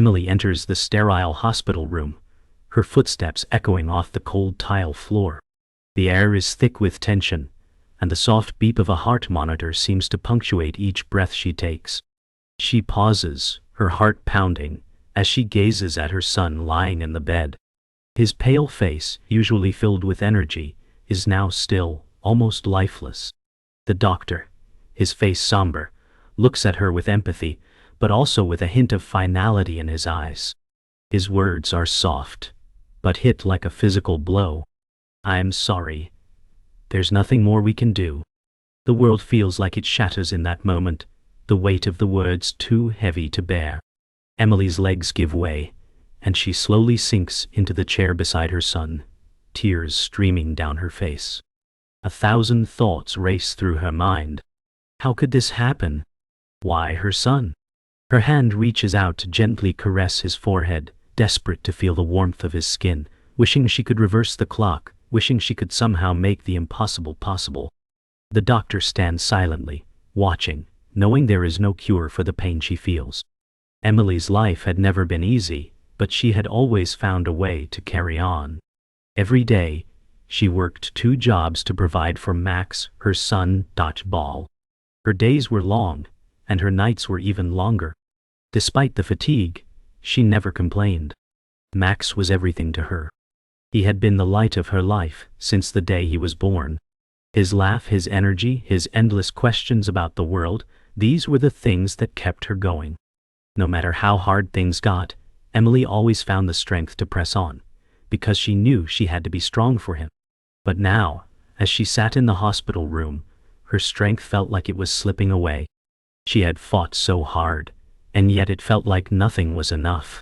Emily enters the sterile hospital room, her footsteps echoing off the cold tile floor. The air is thick with tension, and the soft beep of a heart monitor seems to punctuate each breath she takes. She pauses, her heart pounding, as she gazes at her son lying in the bed. His pale face, usually filled with energy, is now still, almost lifeless. The doctor, his face somber, looks at her with empathy, but also with a hint of finality in his eyes. His words are soft, but hit like a physical blow. "I'm sorry. There's nothing more we can do." The world feels like it shatters in that moment, the weight of the words too heavy to bear. Emily's legs give way, and she slowly sinks into the chair beside her son, tears streaming down her face. 1,000 thoughts race through her mind. How could this happen? Why her son? Her hand reaches out to gently caress his forehead, desperate to feel the warmth of his skin, wishing she could reverse the clock, wishing she could somehow make the impossible possible. The doctor stands silently, watching, knowing there is no cure for the pain she feels. Emily's life had never been easy, but she had always found a way to carry on. Every day, she worked 2 jobs to provide for Max, her son, dodgeball. Her days were long, and her nights were even longer. Despite the fatigue, she never complained. Max was everything to her. He had been the light of her life since the day he was born. His laugh, his energy, his endless questions about the world, these were the things that kept her going. No matter how hard things got, Emily always found the strength to press on, because she knew she had to be strong for him. But now, as she sat in the hospital room, her strength felt like it was slipping away. She had fought so hard, and yet it felt like nothing was enough.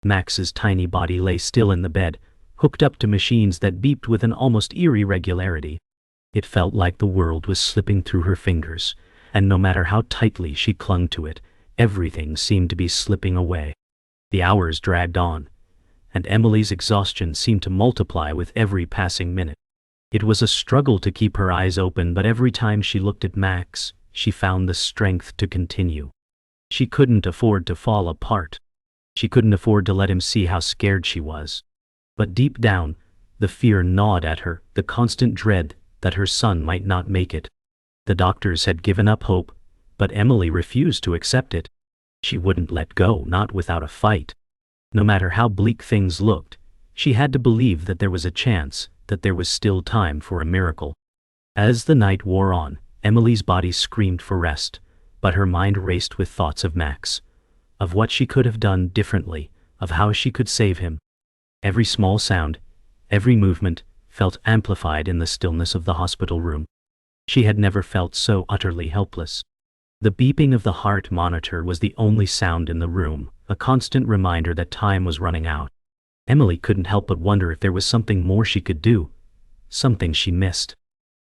Max's tiny body lay still in the bed, hooked up to machines that beeped with an almost eerie regularity. It felt like the world was slipping through her fingers, and no matter how tightly she clung to it, everything seemed to be slipping away. The hours dragged on, and Emily's exhaustion seemed to multiply with every passing minute. It was a struggle to keep her eyes open, but every time she looked at Max, she found the strength to continue. She couldn't afford to fall apart. She couldn't afford to let him see how scared she was. But deep down, the fear gnawed at her, the constant dread that her son might not make it. The doctors had given up hope, but Emily refused to accept it. She wouldn't let go, not without a fight. No matter how bleak things looked, she had to believe that there was a chance, that there was still time for a miracle. As the night wore on, Emily's body screamed for rest, but her mind raced with thoughts of Max, of what she could have done differently, of how she could save him. Every small sound, every movement, felt amplified in the stillness of the hospital room. She had never felt so utterly helpless. The beeping of the heart monitor was the only sound in the room, a constant reminder that time was running out. Emily couldn't help but wonder if there was something more she could do, something she missed.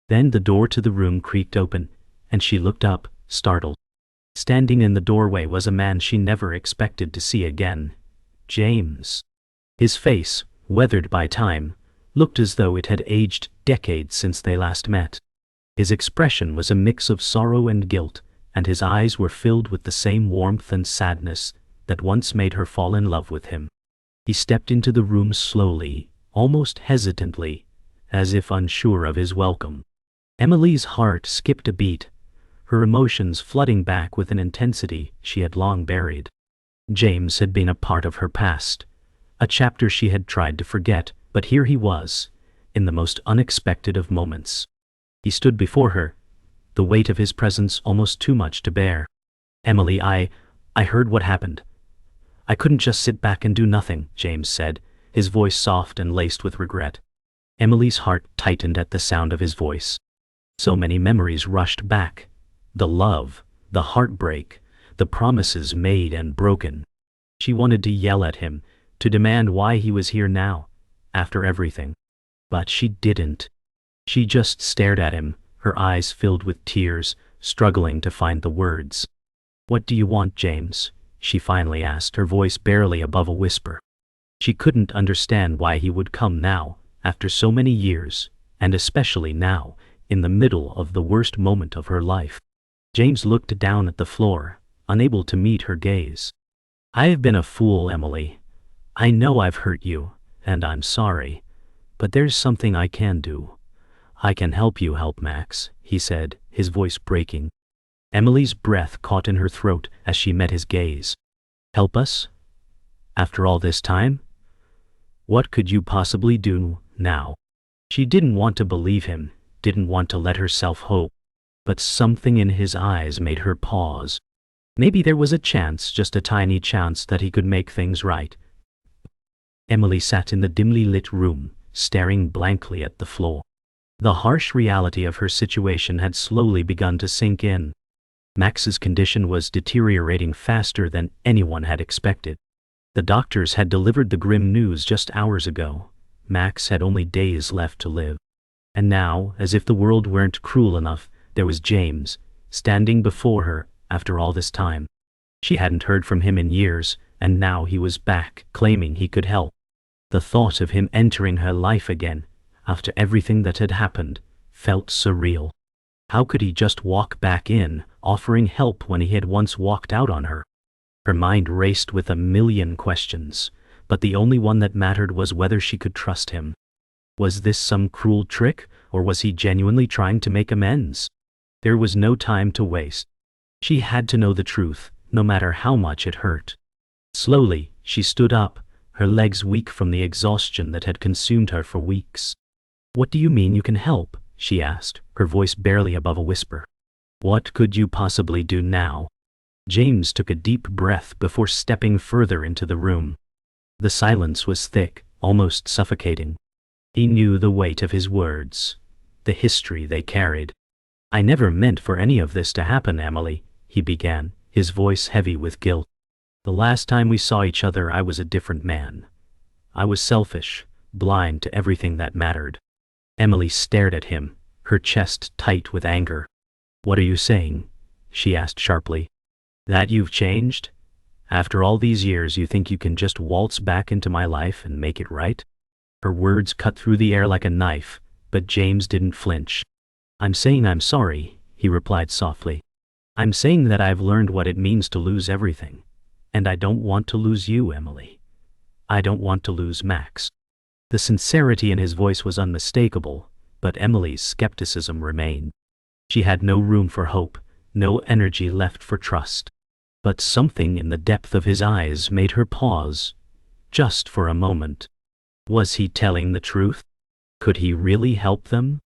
Then the door to the room creaked open, and she looked up, startled. Standing in the doorway was a man she never expected to see again, James. His face, weathered by time, looked as though it had aged decades since they last met. His expression was a mix of sorrow and guilt, and his eyes were filled with the same warmth and sadness that once made her fall in love with him. He stepped into the room slowly, almost hesitantly, as if unsure of his welcome. Emily's heart skipped a beat, her emotions flooding back with an intensity she had long buried. James had been a part of her past, a chapter she had tried to forget, but here he was, in the most unexpected of moments. He stood before her, the weight of his presence almost too much to bear. "Emily, I heard what happened. I couldn't just sit back and do nothing," James said, his voice soft and laced with regret. Emily's heart tightened at the sound of his voice. So many memories rushed back. The love, the heartbreak, the promises made and broken. She wanted to yell at him, to demand why he was here now, after everything. But she didn't. She just stared at him, her eyes filled with tears, struggling to find the words. "What do you want, James?" she finally asked, her voice barely above a whisper. She couldn't understand why he would come now, after so many years, and especially now, in the middle of the worst moment of her life. James looked down at the floor, unable to meet her gaze. I have been a fool, Emily. I know I've hurt you, and I'm sorry. But there's something I can do. I can help you help Max, he said, his voice breaking. Emily's breath caught in her throat as she met his gaze. Help us? After all this time? What could you possibly do now? She didn't want to believe him, didn't want to let herself hope. But something in his eyes made her pause. Maybe there was a chance, just a tiny chance, that he could make things right. Emily sat in the dimly lit room, staring blankly at the floor. The harsh reality of her situation had slowly begun to sink in. Max's condition was deteriorating faster than anyone had expected. The doctors had delivered the grim news just hours ago. Max had only days left to live. And now, as if the world weren't cruel enough, there was James, standing before her after all this time. She hadn't heard from him in years, and now he was back, claiming he could help. The thought of him entering her life again, after everything that had happened, felt surreal. How could he just walk back in, offering help when he had once walked out on her? Her mind raced with a million questions, but the only one that mattered was whether she could trust him. Was this some cruel trick, or was he genuinely trying to make amends? There was no time to waste. She had to know the truth, no matter how much it hurt. Slowly, she stood up, her legs weak from the exhaustion that had consumed her for weeks. "What do you mean you can help?" she asked, her voice barely above a whisper. "What could you possibly do now?" James took a deep breath before stepping further into the room. The silence was thick, almost suffocating. He knew the weight of his words, the history they carried. "I never meant for any of this to happen, Emily," he began, his voice heavy with guilt. "The last time we saw each other, I was a different man. I was selfish, blind to everything that mattered." Emily stared at him, her chest tight with anger. "What are you saying?" she asked sharply. "That you've changed? After all these years, you think you can just waltz back into my life and make it right?" Her words cut through the air like a knife, but James didn't flinch. "I'm saying I'm sorry," he replied softly. "I'm saying that I've learned what it means to lose everything. And I don't want to lose you, Emily. I don't want to lose Max." The sincerity in his voice was unmistakable, but Emily's skepticism remained. She had no room for hope, no energy left for trust. But something in the depth of his eyes made her pause, just for a moment. Was he telling the truth? Could he really help them?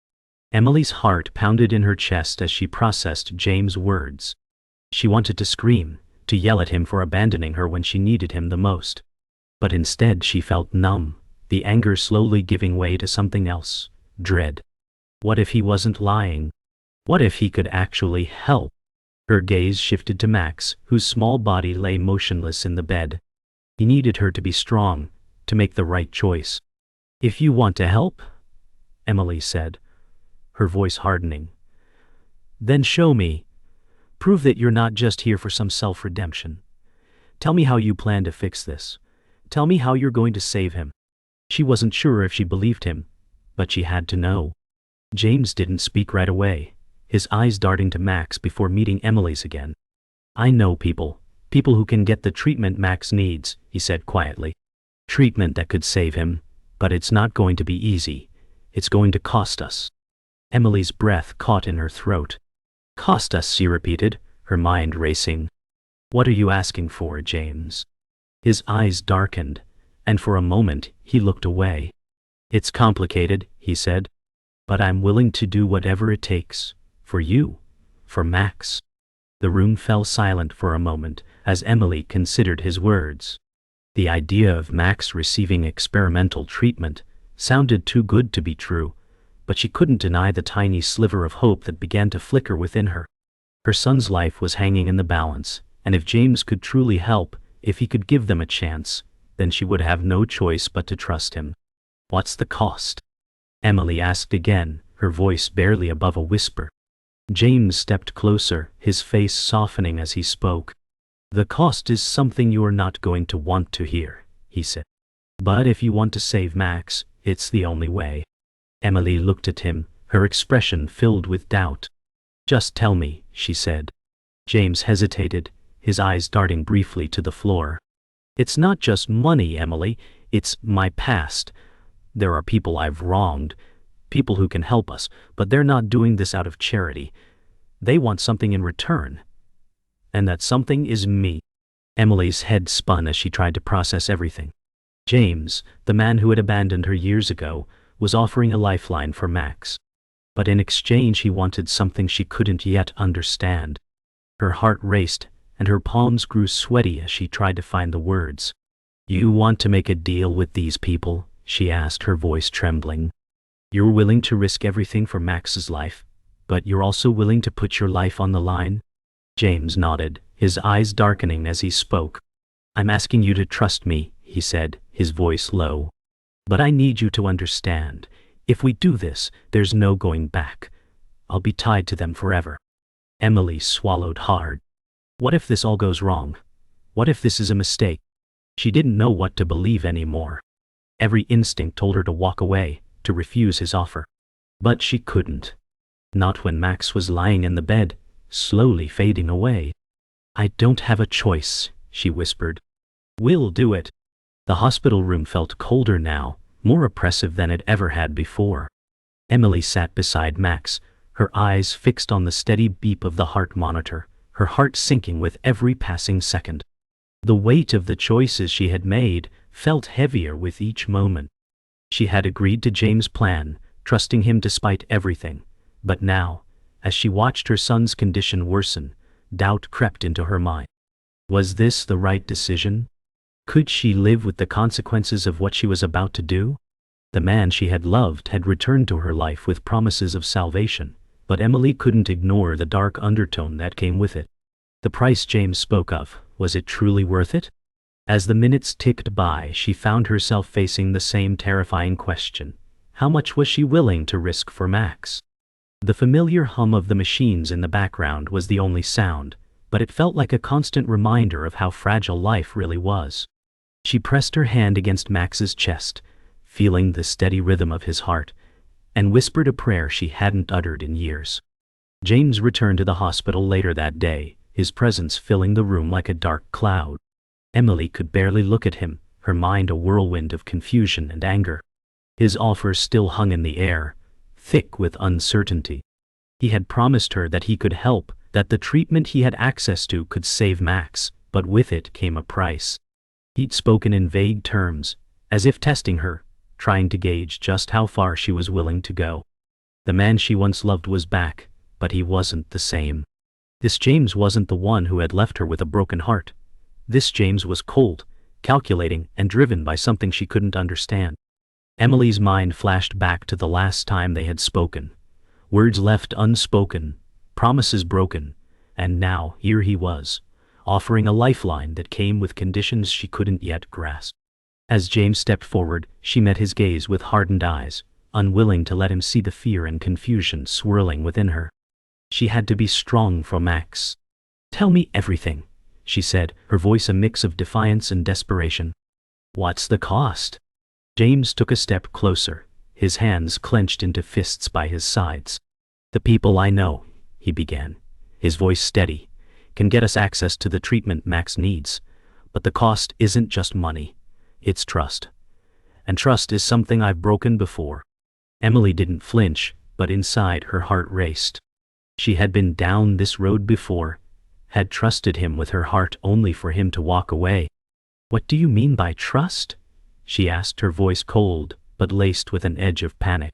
Emily's heart pounded in her chest as she processed James' words. She wanted to scream, to yell at him for abandoning her when she needed him the most. But instead she felt numb, the anger slowly giving way to something else, dread. What if he wasn't lying? What if he could actually help? Her gaze shifted to Max, whose small body lay motionless in the bed. He needed her to be strong, to make the right choice. "If you want to help," Emily said, her voice hardening, "then show me. Prove that you're not just here for some self-redemption. Tell me how you plan to fix this. Tell me how you're going to save him." She wasn't sure if she believed him, but she had to know. James didn't speak right away, his eyes darting to Max before meeting Emily's again. "I know people who can get the treatment Max needs," he said quietly. "Treatment that could save him, but it's not going to be easy. It's going to cost us." Emily's breath caught in her throat. "Cost us," she repeated, her mind racing. "What are you asking for, James?" His eyes darkened, and for a moment he looked away. "It's complicated," he said, "but I'm willing to do whatever it takes. For you. For Max." The room fell silent for a moment as Emily considered his words. The idea of Max receiving experimental treatment sounded too good to be true, but she couldn't deny the tiny sliver of hope that began to flicker within her. Her son's life was hanging in the balance, and if James could truly help, if he could give them a chance, then she would have no choice but to trust him. "What's the cost?" Emily asked again, her voice barely above a whisper. James stepped closer, his face softening as he spoke. "The cost is something you're not going to want to hear," he said. "But if you want to save Max, it's the only way." Emily looked at him, her expression filled with doubt. "Just tell me," she said. James hesitated, his eyes darting briefly to the floor. It's not just money, Emily, it's my past. There are people I've wronged, people who can help us, but they're not doing this out of charity. They want something in return. And that something is me. Emily's head spun as she tried to process everything. James, the man who had abandoned her years ago, was offering a lifeline for Max. But in exchange he wanted something she couldn't yet understand. Her heart raced, and her palms grew sweaty as she tried to find the words. "You want to make a deal with these people?" she asked, her voice trembling. "You're willing to risk everything for Max's life, but you're also willing to put your life on the line?" James nodded, his eyes darkening as he spoke. "I'm asking you to trust me," he said, his voice low. "But I need you to understand. If we do this, there's no going back. I'll be tied to them forever." Emily swallowed hard. What if this all goes wrong? What if this is a mistake? She didn't know what to believe anymore. Every instinct told her to walk away, to refuse his offer. But she couldn't. Not when Max was lying in the bed, slowly fading away. "I don't have a choice," she whispered. "We'll do it." The hospital room felt colder now, more oppressive than it ever had before. Emily sat beside Max, her eyes fixed on the steady beep of the heart monitor, her heart sinking with every passing second. The weight of the choices she had made felt heavier with each moment. She had agreed to James' plan, trusting him despite everything. But now, as she watched her son's condition worsen, doubt crept into her mind. Was this the right decision? Could she live with the consequences of what she was about to do? The man she had loved had returned to her life with promises of salvation, but Emily couldn't ignore the dark undertone that came with it. The price James spoke of, was it truly worth it? As the minutes ticked by, she found herself facing the same terrifying question. How much was she willing to risk for Max? The familiar hum of the machines in the background was the only sound, but it felt like a constant reminder of how fragile life really was. She pressed her hand against Max's chest, feeling the steady rhythm of his heart, and whispered a prayer she hadn't uttered in years. James returned to the hospital later that day, his presence filling the room like a dark cloud. Emily could barely look at him, her mind a whirlwind of confusion and anger. His offer still hung in the air, thick with uncertainty. He had promised her that he could help, that the treatment he had access to could save Max, but with it came a price. He'd spoken in vague terms, as if testing her, trying to gauge just how far she was willing to go. The man she once loved was back, but he wasn't the same. This James wasn't the one who had left her with a broken heart. This James was cold, calculating, and driven by something she couldn't understand. Emily's mind flashed back to the last time they had spoken. Words left unspoken, promises broken, and now here he was, offering a lifeline that came with conditions she couldn't yet grasp. As James stepped forward, she met his gaze with hardened eyes, unwilling to let him see the fear and confusion swirling within her. She had to be strong for Max. "Tell me everything," she said, her voice a mix of defiance and desperation. "What's the cost?" James took a step closer, his hands clenched into fists by his sides. "The people I know," he began, his voice steady, "can get us access to the treatment Max needs. But the cost isn't just money. It's trust. And trust is something I've broken before." Emily didn't flinch, but inside her heart raced. She had been down this road before, had trusted him with her heart only for him to walk away. "What do you mean by trust?" she asked, her voice cold, but laced with an edge of panic.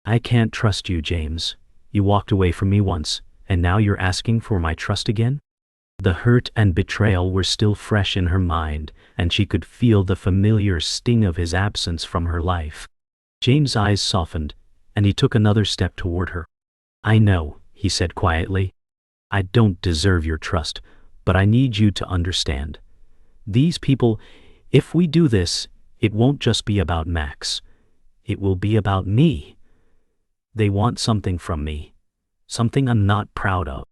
"I can't trust you, James. You walked away from me once, and now you're asking for my trust again?" The hurt and betrayal were still fresh in her mind, and she could feel the familiar sting of his absence from her life. James' eyes softened, and he took another step toward her. "I know," he said quietly. "I don't deserve your trust, but I need you to understand. These people, if we do this, it won't just be about Max. It will be about me. They want something from me, something I'm not proud of."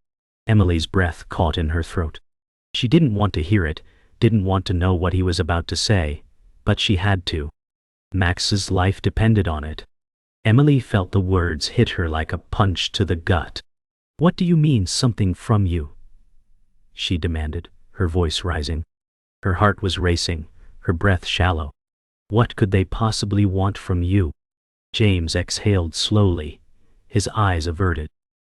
Emily's breath caught in her throat. She didn't want to hear it, didn't want to know what he was about to say, but she had to. Max's life depended on it. Emily felt the words hit her like a punch to the gut. "What do you mean, something from you?" she demanded, her voice rising. Her heart was racing, her breath shallow. What could they possibly want from you? James exhaled slowly, his eyes averted.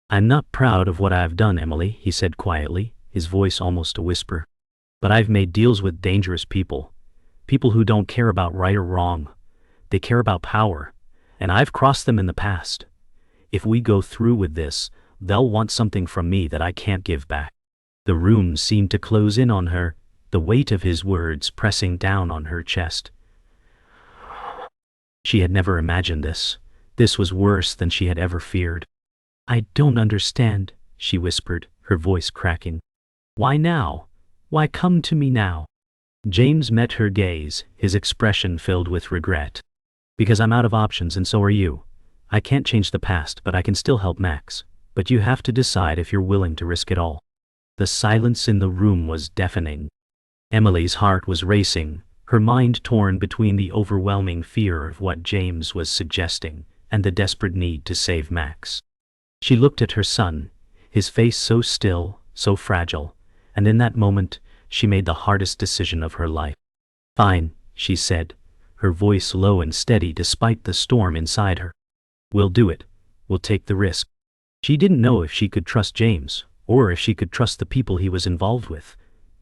I'm not proud of what I've done, Emily, he said quietly, his voice almost a whisper. But I've made deals with dangerous people. People who don't care about right or wrong. They care about power. And I've crossed them in the past. If we go through with this, they'll want something from me that I can't give back. The room seemed to close in on her, the weight of his words pressing down on her chest. She had never imagined this. This was worse than she had ever feared. I don't understand, she whispered, her voice cracking. Why now? Why come to me now? James met her gaze, his expression filled with regret. Because I'm out of options and so are you. I can't change the past, but I can still help Max. But you have to decide if you're willing to risk it all. The silence in the room was deafening. Emily's heart was racing, her mind torn between the overwhelming fear of what James was suggesting and the desperate need to save Max. She looked at her son, his face so still, so fragile, and in that moment, she made the hardest decision of her life. Fine, she said, her voice low and steady despite the storm inside her. We'll do it. We'll take the risk. She didn't know if she could trust James, or if she could trust the people he was involved with.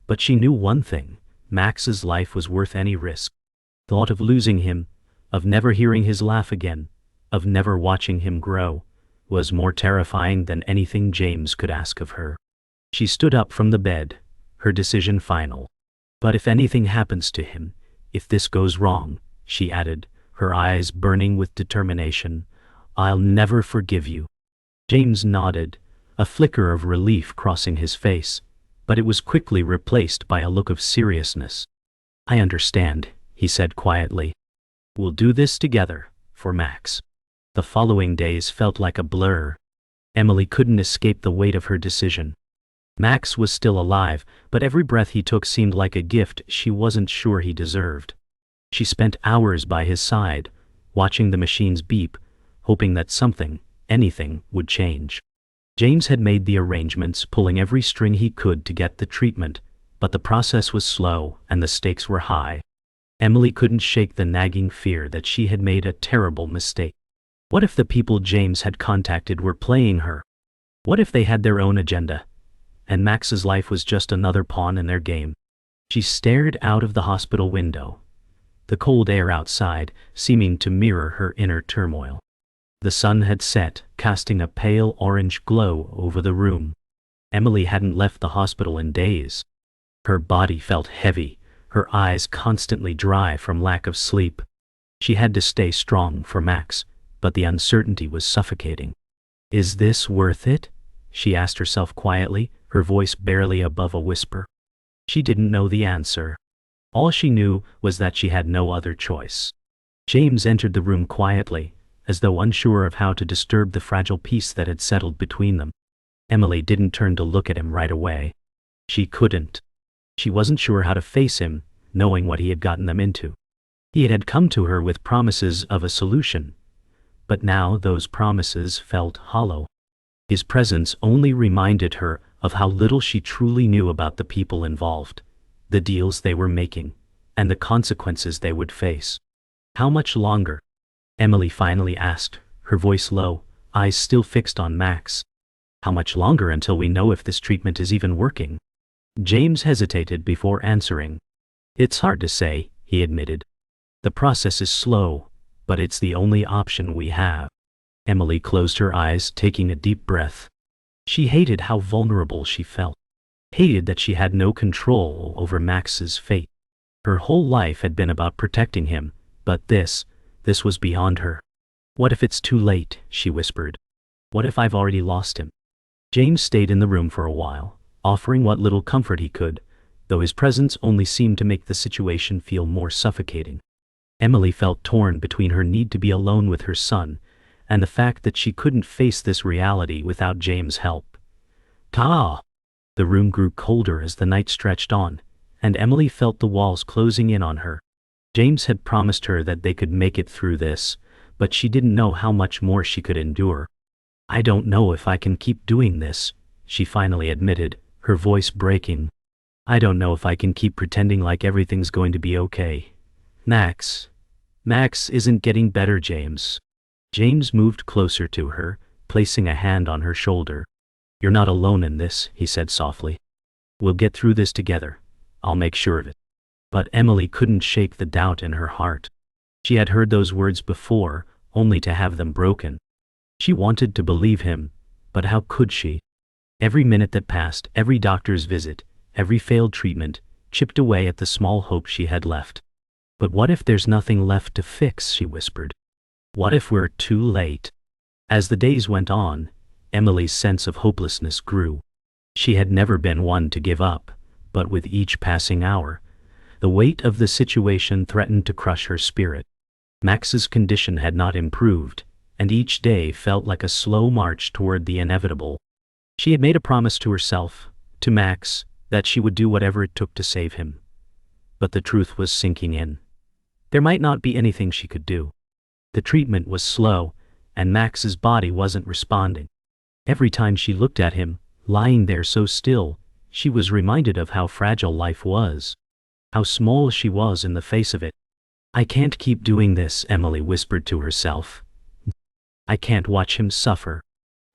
But she knew one thing, Max's life was worth any risk. Thought of losing him, of never hearing his laugh again, of never watching him grow, was more terrifying than anything James could ask of her. She stood up from the bed, her decision final. But if anything happens to him, if this goes wrong, she added, her eyes burning with determination, I'll never forgive you. James nodded, a flicker of relief crossing his face, but it was quickly replaced by a look of seriousness. I understand, he said quietly. We'll do this together, for Max. The following days felt like a blur. Emily couldn't escape the weight of her decision. Max was still alive, but every breath he took seemed like a gift she wasn't sure he deserved. She spent hours by his side, watching the machines beep, hoping that something, anything, would change. James had made the arrangements, pulling every string he could to get the treatment, but the process was slow and the stakes were high. Emily couldn't shake the nagging fear that she had made a terrible mistake. What if the people James had contacted were playing her? What if they had their own agenda, and Max's life was just another pawn in their game? She stared out of the hospital window, the cold air outside seeming to mirror her inner turmoil. The sun had set, casting a pale orange glow over the room. Emily hadn't left the hospital in days. Her body felt heavy, her eyes constantly dry from lack of sleep. She had to stay strong for Max, but the uncertainty was suffocating. Is this worth it? She asked herself quietly, her voice barely above a whisper. She didn't know the answer. All she knew was that she had no other choice. James entered the room quietly, as though unsure of how to disturb the fragile peace that had settled between them. Emily didn't turn to look at him right away. She couldn't. She wasn't sure how to face him, knowing what he had gotten them into. He had come to her with promises of a solution, but now those promises felt hollow. His presence only reminded her of how little she truly knew about the people involved, the deals they were making, and the consequences they would face. How much longer? Emily finally asked, her voice low, eyes still fixed on Max. How much longer until we know if this treatment is even working? James hesitated before answering. It's hard to say, he admitted. The process is slow, but it's the only option we have. Emily closed her eyes, taking a deep breath. She hated how vulnerable she felt. Hated that she had no control over Max's fate. Her whole life had been about protecting him, but this was beyond her. What if it's too late, she whispered. What if I've already lost him? James stayed in the room for a while, offering what little comfort he could, though his presence only seemed to make the situation feel more suffocating. Emily felt torn between her need to be alone with her son, and the fact that she couldn't face this reality without James' help. Ta! The room grew colder as the night stretched on, and Emily felt the walls closing in on her. James had promised her that they could make it through this, but she didn't know how much more she could endure. I don't know if I can keep doing this, she finally admitted, her voice breaking. I don't know if I can keep pretending like everything's going to be okay. Max. Max isn't getting better, James. James moved closer to her, placing a hand on her shoulder. You're not alone in this, he said softly. We'll get through this together. I'll make sure of it. But Emily couldn't shake the doubt in her heart. She had heard those words before, only to have them broken. She wanted to believe him, but how could she? Every minute that passed, every doctor's visit, every failed treatment, chipped away at the small hope she had left. But what if there's nothing left to fix, she whispered. What if we're too late? As the days went on, Emily's sense of hopelessness grew. She had never been one to give up, but with each passing hour, the weight of the situation threatened to crush her spirit. Max's condition had not improved, and each day felt like a slow march toward the inevitable. She had made a promise to herself, to Max, that she would do whatever it took to save him. But the truth was sinking in. There might not be anything she could do. The treatment was slow, and Max's body wasn't responding. Every time she looked at him, lying there so still, she was reminded of how fragile life was. How small she was in the face of it. I can't keep doing this, Emily whispered to herself. I can't watch him suffer.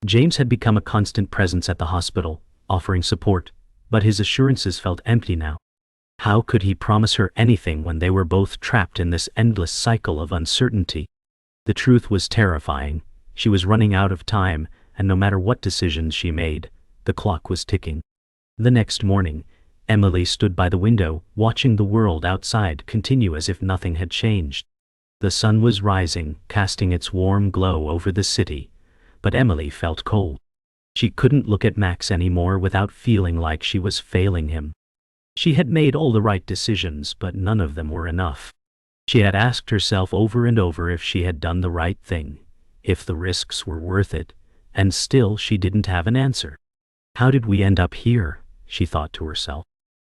James had become a constant presence at the hospital, offering support, but his assurances felt empty now. How could he promise her anything when they were both trapped in this endless cycle of uncertainty? The truth was terrifying. She was running out of time, and no matter what decisions she made, the clock was ticking. The next morning, Emily stood by the window, watching the world outside continue as if nothing had changed. The sun was rising, casting its warm glow over the city, but Emily felt cold. She couldn't look at Max anymore without feeling like she was failing him. She had made all the right decisions, but none of them were enough. She had asked herself over and over if she had done the right thing, if the risks were worth it, and still she didn't have an answer. How did we end up here? She thought to herself.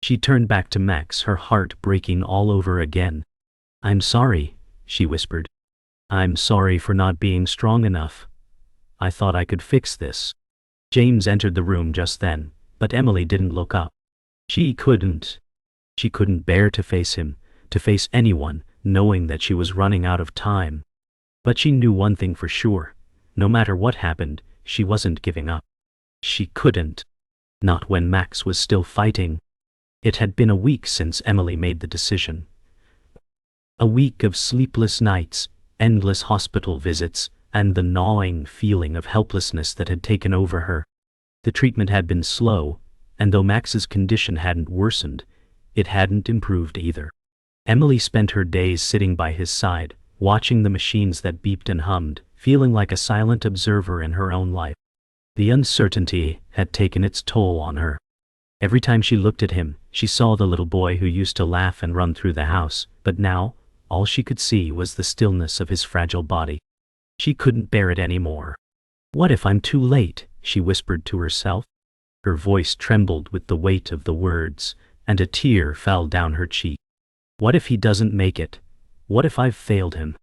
She turned back to Max, her heart breaking all over again. I'm sorry, she whispered. I'm sorry for not being strong enough. I thought I could fix this. James entered the room just then, but Emily didn't look up. She couldn't. She couldn't bear to face him, to face anyone, knowing that she was running out of time. But she knew one thing for sure. No matter what happened, she wasn't giving up. She couldn't. Not when Max was still fighting. It had been a week since Emily made the decision. A week of sleepless nights, endless hospital visits, and the gnawing feeling of helplessness that had taken over her. The treatment had been slow, and though Max's condition hadn't worsened, it hadn't improved either. Emily spent her days sitting by his side, watching the machines that beeped and hummed, feeling like a silent observer in her own life. The uncertainty had taken its toll on her. Every time she looked at him, she saw the little boy who used to laugh and run through the house, but now, all she could see was the stillness of his fragile body. She couldn't bear it anymore. What if I'm too late? She whispered to herself. Her voice trembled with the weight of the words, and a tear fell down her cheek. What if he doesn't make it? What if I've failed him?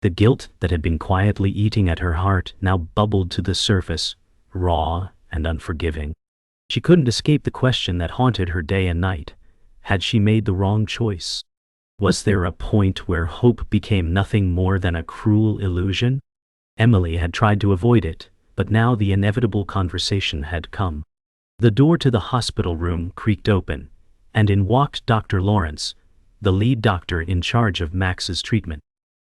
The guilt that had been quietly eating at her heart now bubbled to the surface, raw and unforgiving. She couldn't escape the question that haunted her day and night. Had she made the wrong choice? Was there a point where hope became nothing more than a cruel illusion? Emily had tried to avoid it, but now the inevitable conversation had come. The door to the hospital room creaked open, and in walked Dr. Lawrence, the lead doctor in charge of Max's treatment.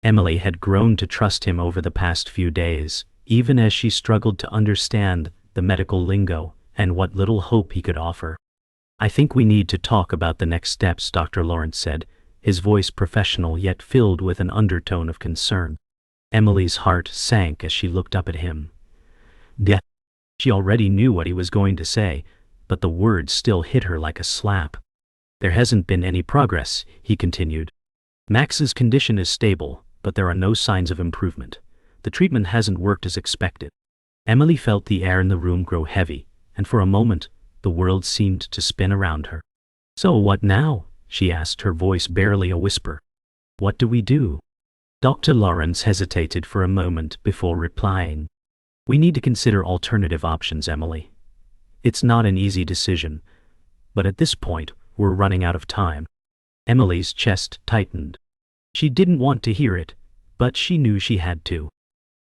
Emily had grown to trust him over the past few days, even as she struggled to understand the medical lingo and what little hope he could offer. I think we need to talk about the next steps, Dr. Lawrence said, his voice professional yet filled with an undertone of concern. Emily's heart sank as she looked up at him. Yeah. She already knew what he was going to say, but the words still hit her like a slap. There hasn't been any progress, he continued. Max's condition is stable, but there are no signs of improvement. The treatment hasn't worked as expected. Emily felt the air in the room grow heavy, and for a moment, the world seemed to spin around her. So what now? She asked, her voice barely a whisper. What do we do? Dr. Lawrence hesitated for a moment before replying. We need to consider alternative options, Emily. It's not an easy decision, But at this point, we're running out of time. Emily's chest tightened. She didn't want to hear it, but she knew she had to.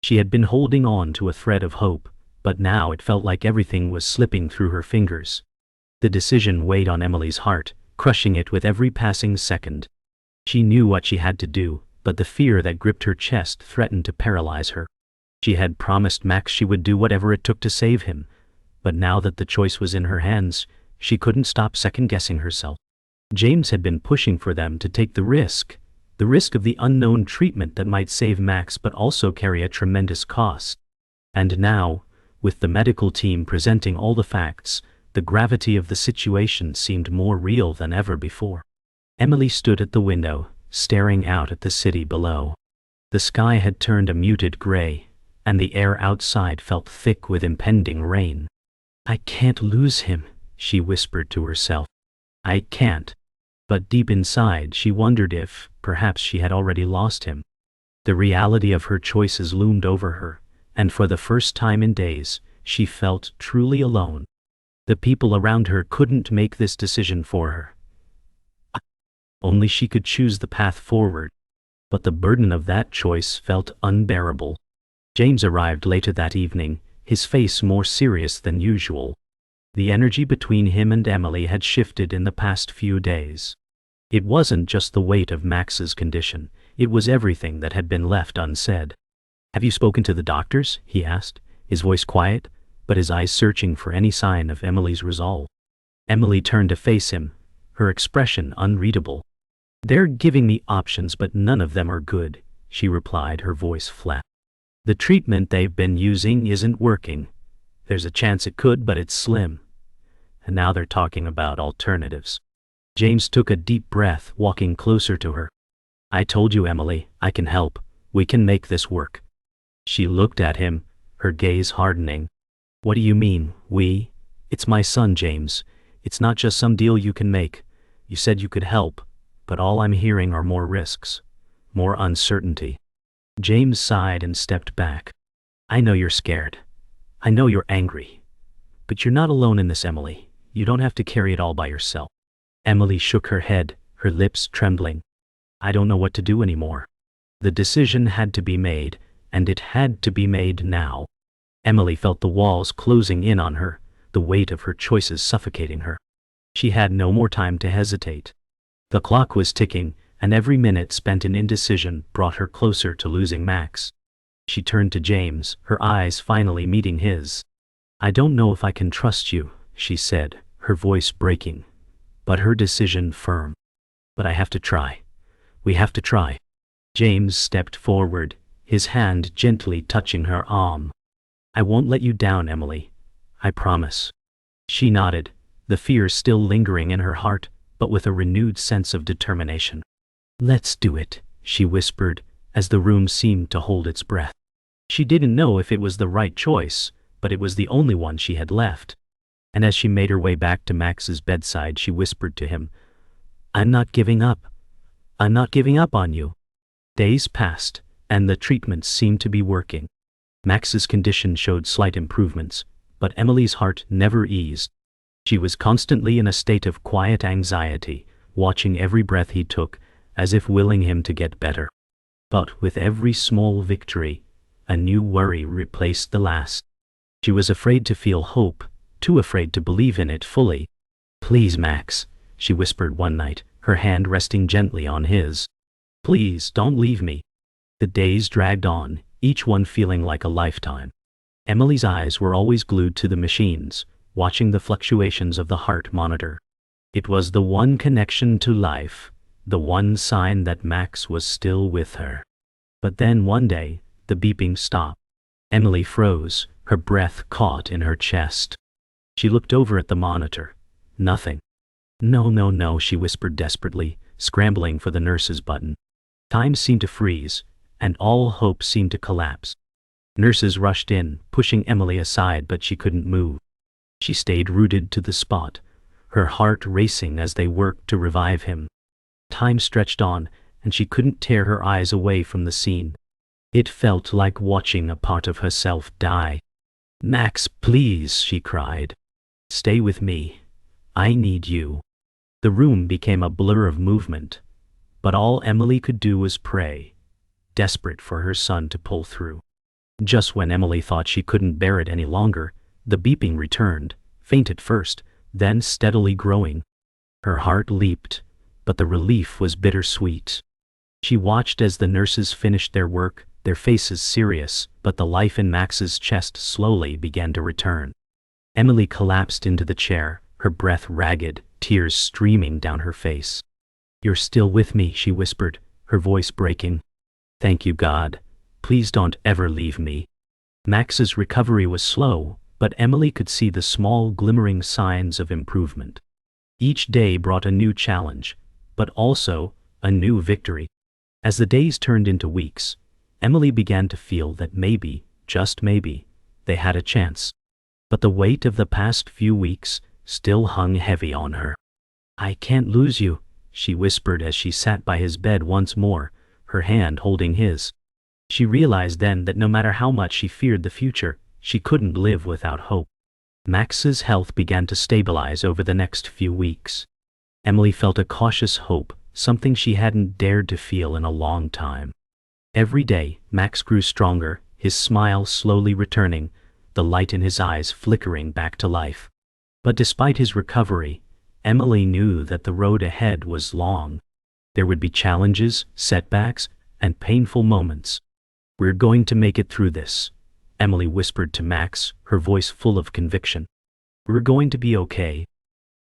She had been holding on to a thread of hope, but now it felt like everything was slipping through her fingers. The decision weighed on Emily's heart, crushing it with every passing second. She knew what she had to do, but the fear that gripped her chest threatened to paralyze her. She had promised Max she would do whatever it took to save him, but now that the choice was in her hands, she couldn't stop second-guessing herself. James had been pushing for them to take the risk of the unknown treatment that might save Max but also carry a tremendous cost. And now, with the medical team presenting all the facts, the gravity of the situation seemed more real than ever before. Emily stood at the window, staring out at the city below. The sky had turned a muted gray, and the air outside felt thick with impending rain. "I can't lose him," she whispered to herself. "I can't." But deep inside she wondered if, perhaps she had already lost him. The reality of her choices loomed over her, and for the first time in days, she felt truly alone. The people around her couldn't make this decision for her. Only she could choose the path forward. But the burden of that choice felt unbearable. James arrived later that evening, his face more serious than usual. The energy between him and Emily had shifted in the past few days. It wasn't just the weight of Max's condition, it was everything that had been left unsaid. "Have you spoken to the doctors?" he asked, his voice quiet, but his eyes searching for any sign of Emily's resolve. Emily turned to face him, her expression unreadable. "They're giving me options, but none of them are good," she replied, her voice flat. "The treatment they've been using isn't working. There's a chance it could, but it's slim. And now they're talking about alternatives." James took a deep breath, walking closer to her. "I told you, Emily, I can help. We can make this work." She looked at him, her gaze hardening. "What do you mean, we? It's my son, James. It's not just some deal you can make. You said you could help, but all I'm hearing are more risks, more uncertainty." James sighed and stepped back. "I know you're scared. I know you're angry. But you're not alone in this, Emily. You don't have to carry it all by yourself." Emily shook her head, her lips trembling. "I don't know what to do anymore." The decision had to be made, and it had to be made now. Emily felt the walls closing in on her, the weight of her choices suffocating her. She had no more time to hesitate. The clock was ticking, and every minute spent in indecision brought her closer to losing Max. She turned to James, her eyes finally meeting his. "I don't know if I can trust you," she said, her voice breaking, but her decision firm. "But I have to try. We have to try." James stepped forward, his hand gently touching her arm. "I won't let you down, Emily. I promise." She nodded, the fear still lingering in her heart, but with a renewed sense of determination. "Let's do it," she whispered, as the room seemed to hold its breath. She didn't know if it was the right choice, but it was the only one she had left. And as she made her way back to Max's bedside, she whispered to him, "I'm not giving up. I'm not giving up on you." Days passed, and the treatments seemed to be working. Max's condition showed slight improvements, but Emily's heart never eased. She was constantly in a state of quiet anxiety, watching every breath he took, as if willing him to get better. But with every small victory, a new worry replaced the last. She was afraid to feel hope, too afraid to believe in it fully. "Please, Max," she whispered one night, her hand resting gently on his. "Please, don't leave me." The days dragged on, each one feeling like a lifetime. Emily's eyes were always glued to the machines, watching the fluctuations of the heart monitor. It was the one connection to life, the one sign that Max was still with her. But then one day, the beeping stopped. Emily froze, her breath caught in her chest. She looked over at the monitor. Nothing. "No, no, no," she whispered desperately, scrambling for the nurse's button. Time seemed to freeze, and all hope seemed to collapse. Nurses rushed in, pushing Emily aside, but she couldn't move. She stayed rooted to the spot, her heart racing as they worked to revive him. Time stretched on, and she couldn't tear her eyes away from the scene. It felt like watching a part of herself die. "Max, please," she cried. "Stay with me. I need you." The room became a blur of movement, but all Emily could do was pray, desperate for her son to pull through. Just when Emily thought she couldn't bear it any longer, the beeping returned, faint at first, then steadily growing. Her heart leaped, but the relief was bittersweet. She watched as the nurses finished their work, their faces serious, but the life in Max's chest slowly began to return. Emily collapsed into the chair, her breath ragged, tears streaming down her face. "You're still with me," she whispered, her voice breaking. "Thank you, God. Please don't ever leave me." Max's recovery was slow, but Emily could see the small glimmering signs of improvement. Each day brought a new challenge, but also a new victory. As the days turned into weeks, Emily began to feel that maybe, just maybe, they had a chance. But the weight of the past few weeks still hung heavy on her. "I can't lose you," she whispered as she sat by his bed once more, her hand holding his. She realized then that no matter how much she feared the future, she couldn't live without hope. Max's health began to stabilize over the next few weeks. Emily felt a cautious hope, something she hadn't dared to feel in a long time. Every day, Max grew stronger, his smile slowly returning, the light in his eyes flickering back to life. But despite his recovery, Emily knew that the road ahead was long. There would be challenges, setbacks, and painful moments. "We're going to make it through this," Emily whispered to Max, her voice full of conviction. "We're going to be okay."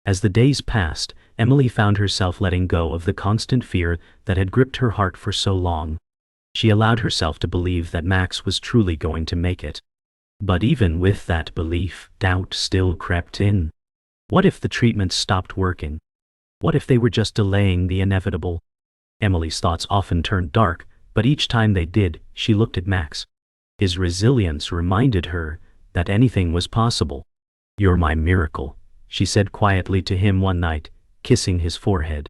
As the days passed, Emily found herself letting go of the constant fear that had gripped her heart for so long. She allowed herself to believe that Max was truly going to make it. But even with that belief, doubt still crept in. What if the treatment stopped working? What if they were just delaying the inevitable? Emily's thoughts often turned dark, but each time they did, she looked at Max. His resilience reminded her that anything was possible. "You're my miracle," she said quietly to him one night, kissing his forehead.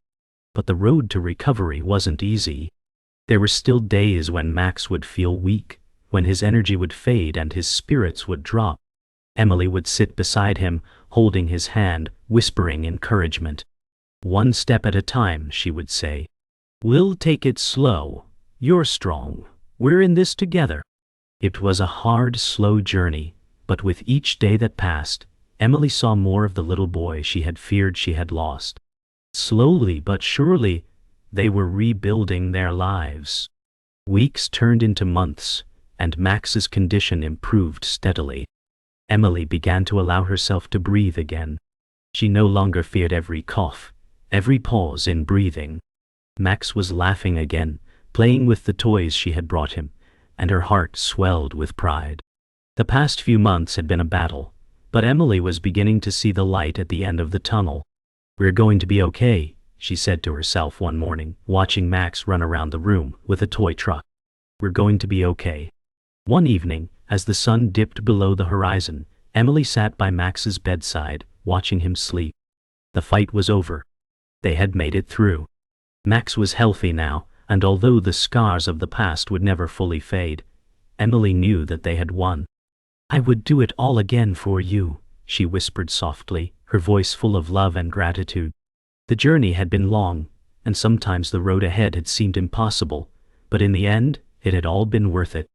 But the road to recovery wasn't easy. There were still days when Max would feel weak, when his energy would fade and his spirits would drop. Emily would sit beside him, holding his hand, whispering encouragement. "One step at a time," she would say. "We'll take it slow. You're strong. We're in this together." It was a hard, slow journey, but with each day that passed, Emily saw more of the little boy she had feared she had lost. Slowly but surely, they were rebuilding their lives. Weeks turned into months, and Max's condition improved steadily. Emily began to allow herself to breathe again. She no longer feared every cough, every pause in breathing. Max was laughing again, playing with the toys she had brought him, and her heart swelled with pride. The past few months had been a battle, but Emily was beginning to see the light at the end of the tunnel. "We're going to be okay," she said to herself one morning, watching Max run around the room with a toy truck. "We're going to be okay." One evening, as the sun dipped below the horizon, Emily sat by Max's bedside, watching him sleep. The fight was over. They had made it through. Max was healthy now, and although the scars of the past would never fully fade, Emily knew that they had won. "I would do it all again for you," she whispered softly, her voice full of love and gratitude. The journey had been long, and sometimes the road ahead had seemed impossible, but in the end, it had all been worth it.